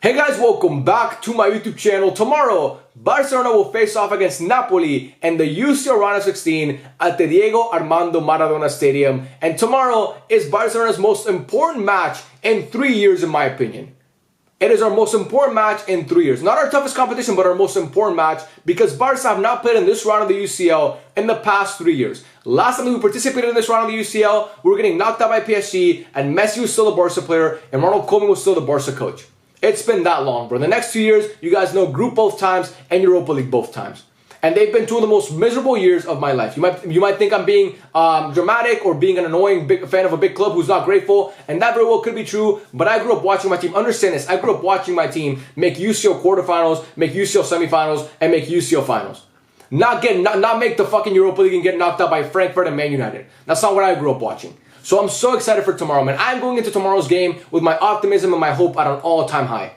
Hey guys, welcome back to my YouTube channel. Tomorrow, Barcelona will face off against Napoli in the UCL round of 16 at the Diego Armando Maradona Stadium. And tomorrow is Barcelona's most important match in 3 years, in my opinion. It is our most important match in 3 years. Not our toughest competition, but our most important match because Barca have not played in this round of the UCL in the past 3 years. Last time we participated in this round of the UCL, we were getting knocked out by PSG, and Messi was still the Barca player, and Ronald Koeman was still the Barca coach. It's been that long, bro. The next 2 years, you guys know Group both times and Europa League both times. And they've been two of the most miserable years of my life. You might think I'm being dramatic or being an annoying big fan of a big club who's not grateful, and that very well could be true, but I grew up watching my team. Understand this, I grew up watching my team make UCL quarterfinals, make UCL semifinals, and make UCL finals. Not make the fucking Europa League and get knocked out by Frankfurt and Man United. That's not what I grew up watching. So I'm so excited for tomorrow, man. I'm going into tomorrow's game with my optimism and my hope at an all-time high.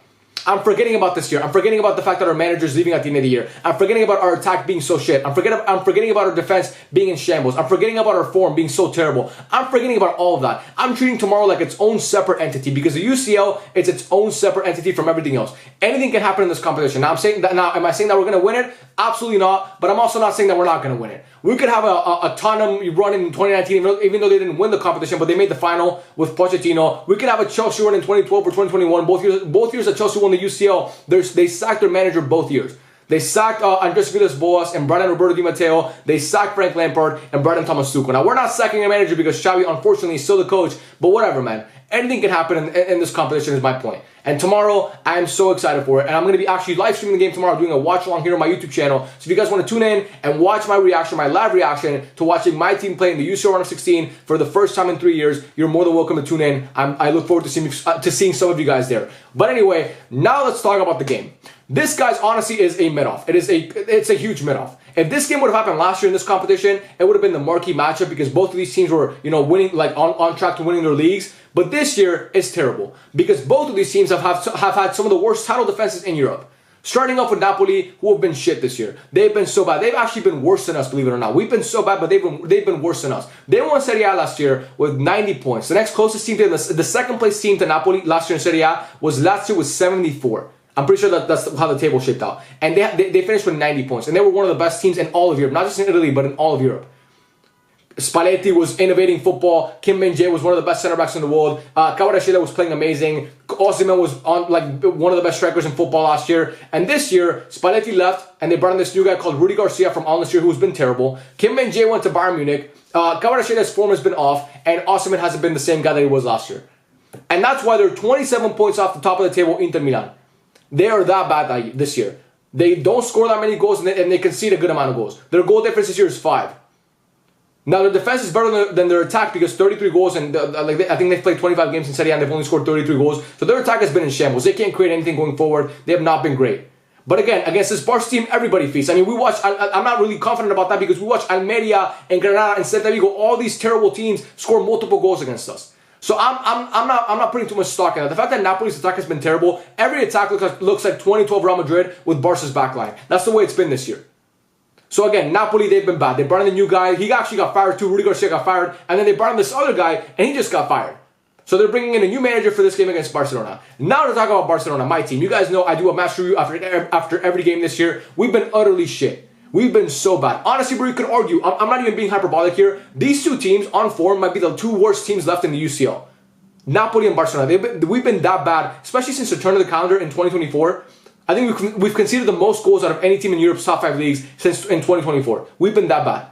I'm forgetting about this year. I'm forgetting about the fact that our manager is leaving at the end of the year. I'm forgetting about our attack being so shit. I'm forgetting about our defense being in shambles. I'm forgetting about our form being so terrible. I'm forgetting about all of that. I'm treating tomorrow like its own separate entity because the UCL is its own separate entity from everything else. Anything can happen in this competition. Now, am I saying that we're going to win it? Absolutely not. But I'm also not saying that we're not going to win it. We could have a Tottenham run in 2019, even though they didn't win the competition, but they made the final with Pochettino. We could have a Chelsea run in 2012 or 2021. Both years that Chelsea won the UCL, they sacked their manager both years. They sacked Andres Villas-Boas and Brian Roberto Di Matteo. They sacked Frank Lampard and Brian Thomas Tuchel. Now, we're not sacking a manager because Xavi, unfortunately, is still the coach. But whatever, man. Anything can happen in this competition is my point. And tomorrow, I am so excited for it. And I'm going to be actually live streaming the game tomorrow, doing a watch along here on my YouTube channel. So if you guys want to tune in and watch my reaction, my live reaction to watching my team play in the UCL round of 16 for the first time in 3 years, you're more than welcome to tune in. I look forward to seeing some of you guys there. But anyway, now let's talk about the game. This, guys, honestly is a mid-off. It's a huge mid-off. If this game would have happened last year in this competition, it would have been the marquee matchup because both of these teams were, winning, like on track to winning their leagues. But this year is terrible because both of these teams have had some of the worst title defenses in Europe. Starting off with Napoli, who have been shit this year. They've been so bad. They've actually been worse than us, believe it or not. We've been so bad, but they've been worse than us. They won Serie A last year with 90 points. The next closest team to the second place team to Napoli last year in Serie A was Lazio with 74. I'm pretty sure that's how the table shaped out. And they finished with 90 points. And they were one of the best teams in all of Europe. Not just in Italy, but in all of Europe. Spalletti was innovating football. Kim Min-jae was one of the best center backs in the world. Kvaratskhelia was playing amazing. Osimhen was one of the best strikers in football last year. And this year, Spalletti left, and they brought in this new guy called Rudy Garcia from Al Nassr, who's been terrible. Kim Min-jae went to Bayern Munich. Kvaratskhelia form has been off, and Osimhen hasn't been the same guy that he was last year. And that's why they're 27 points off the top of the table, Inter Milan. They are that bad this year. They don't score that many goals, and they concede a good amount of goals. Their goal difference this year is 5. Now, their defense is better than their attack because 33 goals, and I think they've played 25 games in Serie A and they've only scored 33 goals. So their attack has been in shambles. They can't create anything going forward. They have not been great. But again, against this Barca team, everybody feasts. I mean, I'm not really confident about that because we watch Almeria and Granada and Celta Vigo. All these terrible teams score multiple goals against us. So I'm not putting too much stock in that. The fact that Napoli's attack has been terrible, every attack looks like 2012 Real Madrid with Barca's backline. That's the way it's been this year. So again, Napoli, they've been bad. They brought in a new guy. He actually got fired too. Rudy Garcia got fired. And then they brought in this other guy, and he just got fired. So they're bringing in a new manager for this game against Barcelona. Now to talk about Barcelona, my team. You guys know I do a match review after every game this year. We've been utterly shit. We've been so bad. Honestly, bro, you could argue. I'm not even being hyperbolic here. These two teams on form might be the two worst teams left in the UCL. Napoli and Barcelona. We've been that bad, especially since the turn of the calendar in 2024. I think we've conceded the most goals out of any team in Europe's top 5 leagues since in 2024. We've been that bad.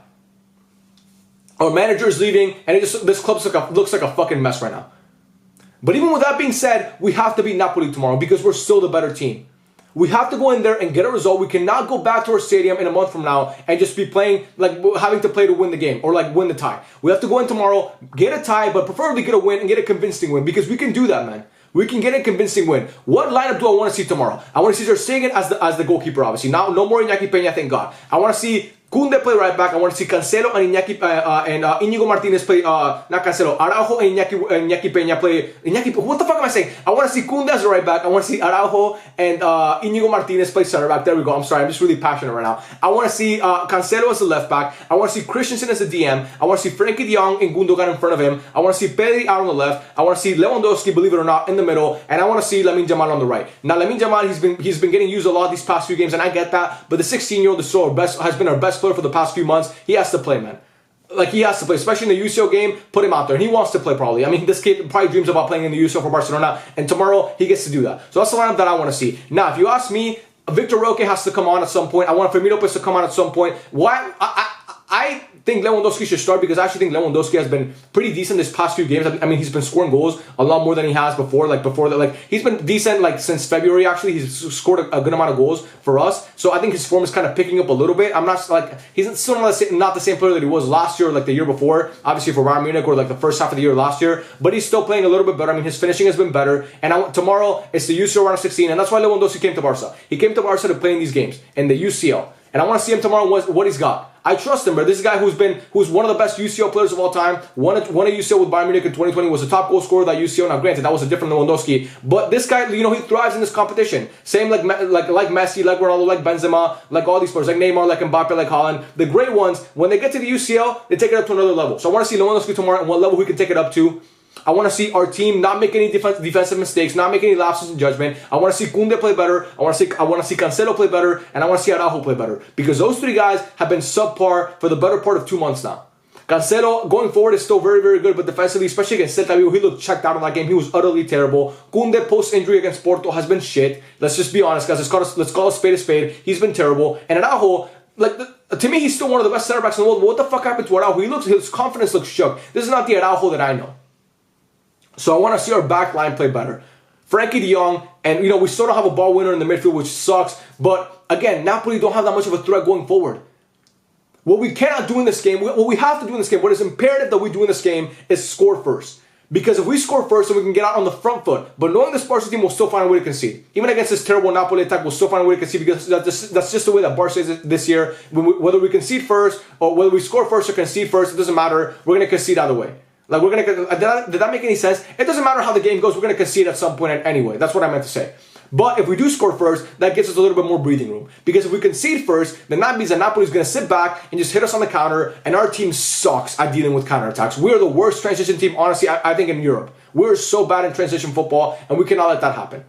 Our manager is leaving, and this club looks like a fucking mess right now. But even with that being said, we have to beat Napoli tomorrow because we're still the better team. We have to go in there and get a result. We cannot go back to our stadium in a month from now and just be playing, having to play to win the game or win the tie. We have to go in tomorrow, get a tie, but preferably get a win and get a convincing win because we can do that, man. We can get a convincing win. What lineup do I want to see tomorrow? I want to see Ter Stegen as the goalkeeper, obviously. No more Iñaki Peña, thank God. I want to see Koundé play right back. I want to see Cancelo and Inigo Martinez play, not Cancelo, Araujo and Iñaki Peña play. What the fuck am I saying? I want to see Koundé as a right back. I want to see Araujo and Inigo Martinez play center back. There we go. I'm sorry. I'm just really passionate right now. I want to see Cancelo as a left back. I want to see Christensen as a DM. I want to see Frankie de Jong and Gundogan in front of him. I want to see Pedri out on the left. I want to see Lewandowski, believe it or not, in the middle. And I want to see Lamine Yamal on the right. Now, Lamine Yamal, he's been getting used a lot these past few games, and I get that. But the 16-year-old is still has been our best player for the past few months. He has to play, man. Like, he has to play, especially in the UCL game. Put him out there, and he wants to play probably. I mean, this kid probably dreams about playing in the UCL for Barcelona, and tomorrow he gets to do that. So that's the lineup that I want to see. Now, if you ask me, Victor Roque has to come on at some point. I want Fermín López to come on at some point. Why? I think Lewandowski should start because I actually think Lewandowski has been pretty decent this past few games. I mean, he's been scoring goals a lot more than he has before. Like before that, like he's been decent like since February. Actually, he's scored a good amount of goals for us. So I think his form is kind of picking up a little bit. I'm not like he's still not the same player that he was last year or like the year before. Obviously for Bayern Munich or like the first half of the year last year, but he's still playing a little bit better. I mean, his finishing has been better. And tomorrow it's the UCL round of 16, and that's why Lewandowski came to Barca. He came to Barca to play in these games in the UCL, and I want to see him tomorrow. What he's got. I trust him, bro. This is a guy who's one of the best UCL players of all time. Won a UCL with Bayern Munich in 2020. Was the top goal scorer of that UCL. Now, granted, that was a different Lewandowski, but this guy, you know, he thrives in this competition. Same like Messi, like Ronaldo, like Benzema, like all these players, like Neymar, like Mbappe, like Haaland. The great ones, when they get to the UCL, they take it up to another level. So I want to see Lewandowski tomorrow and what level we can take it up to. I want to see our team not make any defensive mistakes, not make any lapses in judgment. I want to see Koundé play better. I want to see Cancelo play better, and I want to see Araujo play better because those three guys have been subpar for the better part of 2 months now. Cancelo going forward is still very, very good, but defensively, especially against Celta Vigo, he looked checked out in that game. He was utterly terrible. Koundé post-injury against Porto has been shit. Let's just be honest, guys. Let's call a spade a spade. He's been terrible, and Araujo. To me, he's still one of the best center backs in the world. But what the fuck happened to Araujo? His confidence looks shook. This is not the Araujo that I know. So I want to see our back line play better. Frankie de Jong, and you know, we still don't have a ball winner in the midfield, which sucks. But again, Napoli don't have that much of a threat going forward. What we cannot do in this game, what we have to do in this game, what is imperative that we do in this game is score first. Because if we score first, then we can get out on the front foot. But knowing this Barca team will still find a way to concede. Even against this terrible Napoli attack, we'll still find a way to concede because that's just the way that Barca is this year. Whether we concede first or whether we score first or concede first, it doesn't matter. We're going to concede either way. Like, did that make any sense? It doesn't matter how the game goes. We're going to concede at some point anyway. That's what I meant to say. But if we do score first, that gives us a little bit more breathing room. Because if we concede first, then that means that Napoli is going to sit back and just hit us on the counter. And our team sucks at dealing with counterattacks. We're the worst transition team, honestly, I think in Europe. We're so bad in transition football, and we cannot let that happen.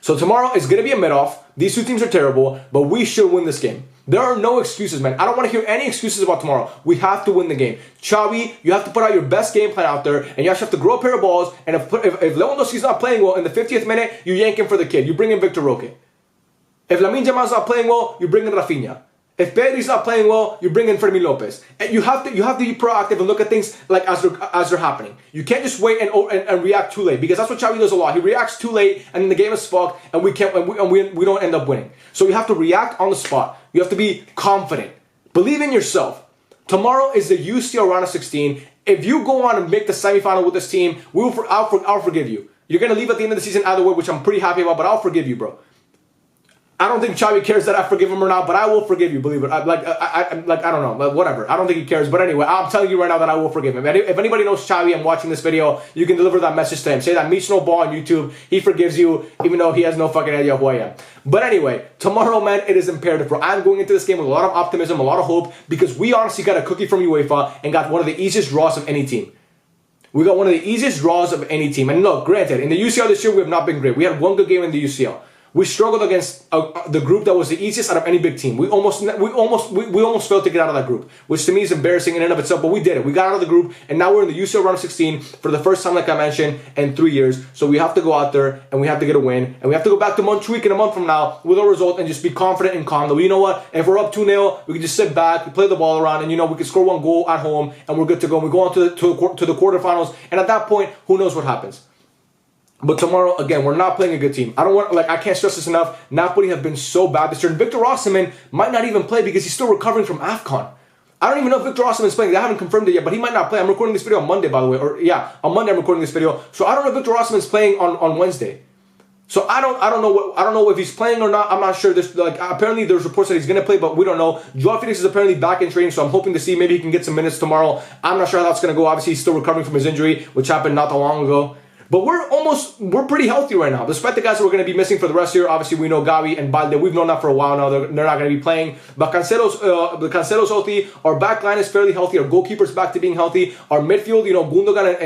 So tomorrow is going to be a mid-off. These two teams are terrible, but we should win this game. There are no excuses, man. I don't want to hear any excuses about tomorrow. We have to win the game. Xavi, you have to put out your best game plan out there, and you actually have to grow a pair of balls. And if Lewandowski's not playing well in the 50th minute, you yank him for the kid. You bring in Victor Roque. If Lamine Yamal's not playing well, you bring in Rafinha. If Pedri's not playing well, you bring in Fermín López. And you have to be proactive and look at things like as they're happening. You can't just wait and react too late, because that's what Xavi does a lot. He reacts too late, and then the game is fucked, and we don't end up winning. So you have to react on the spot. You have to be confident. Believe in yourself. Tomorrow is the UCL round of 16. If you go on and make the semifinal with this team, I'll forgive you. You're gonna leave at the end of the season either way, which I'm pretty happy about, but I'll forgive you, bro. I don't think Xavi cares that I forgive him or not, but I will forgive you, believe it. I don't know, whatever. I don't think he cares, but anyway, I'm telling you right now that I will forgive him. If anybody knows Xavi and watching this video, you can deliver that message to him. Say that Mitch No Ball on YouTube, he forgives you, even though he has no fucking idea who I am. But anyway, tomorrow, man, it is imperative, bro. I'm going into this game with a lot of optimism, a lot of hope, because we honestly got a cookie from UEFA and got one of the easiest draws of any team. We got one of the easiest draws of any team. And look, granted, in the UCL this year, we have not been great. We had one good game in the UCL. We struggled against the group that was the easiest out of any big team. We almost failed to get out of that group, which to me is embarrassing in and of itself, but we did it. We got out of the group, and now we're in the UCL round of 16 for the first time, like I mentioned, in 3 years. So we have to go out there, and we have to get a win, and we have to go back to Montjuic in a month from now with a result and just be confident and calm. That you know what, if we're up 2-0, we can just sit back, play the ball around, and you know, we can score one goal at home, and we're good to go. And we go on to the quarterfinals, and at that point, who knows what happens. But tomorrow, again, we're not playing a good team. I can't stress this enough. Napoli have been so bad this year. And Victor Osimhen might not even play because he's still recovering from AFCON. I don't even know if Victor Osimhen is playing. They haven't confirmed it yet, but he might not play. I'm recording this video on Monday, by the way. On Monday I'm recording this video. So I don't know if Victor Osimhen is playing on Wednesday. So I don't know if he's playing or not. I'm not sure. There's apparently there's reports that he's gonna play, but we don't know. Joao Felix is apparently back in training, so I'm hoping to see maybe he can get some minutes tomorrow. I'm not sure how that's gonna go. Obviously, he's still recovering from his injury, which happened not that long ago. But we're pretty healthy right now. Despite the guys who are going to be missing for the rest of the year, obviously we know Gavi and Balde. We've known that for a while now. They're not going to be playing. But Cancelo's healthy. Our back line is fairly healthy. Our goalkeeper's back to being healthy. Our midfield, Gundogan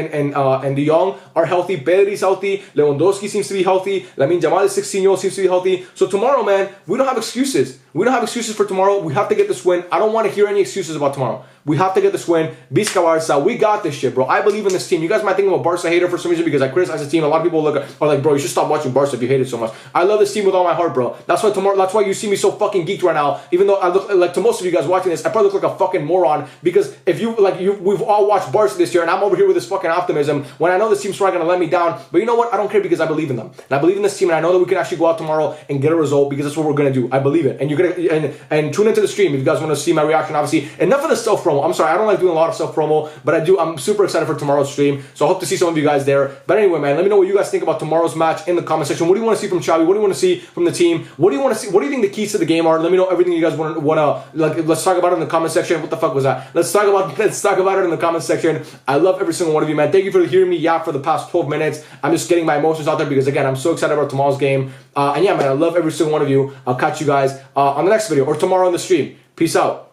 and De Jong are healthy. Pedri's healthy. Lewandowski seems to be healthy. Lamine Yamal is 16 years old, seems to be healthy. So tomorrow, man, we don't have excuses. We don't have excuses for tomorrow. We have to get this win. I don't want to hear any excuses about tomorrow. We have to get this win. Visca Barca. We got this shit, bro. I believe in this team. You guys might think I'm a Barca hater for some reason because I criticize the team. A lot of people are like, bro, you should stop watching Barca if you hate it so much. I love this team with all my heart, bro. That's why you see me so fucking geeked right now. Even though I look like, to most of you guys watching this, I probably look like a fucking moron because if we've all watched Barca this year and I'm over here with this fucking optimism when I know this team's probably gonna let me down. But you know what? I don't care because I believe in them. And I believe in this team and I know that we can actually go out tomorrow and get a result because that's what we're gonna do. I believe it. And you're gonna and tune into the stream if you guys want to see my reaction. Obviously, enough of the self promo. I'm sorry, I don't like doing a lot of self promo, but I'm super excited for tomorrow's stream. So I hope to see some of you guys there. But anyway, man, let me know what you guys think about tomorrow's match in the comment section. What do you want to see from Xavi? What do you want to see from the team? What do you want to see? What do you think the keys to the game are? Let me know everything you guys want to like. Let's talk about it in the comment section. What the fuck was that? Let's talk about it in the comment section. I love every single one of you, man. Thank you for hearing me yap for the past 12 minutes. I'm just getting my emotions out there because again, I'm so excited about tomorrow's game. And yeah, man, I love every single one of you. I'll catch you guys on the next video or tomorrow on the stream. Peace out.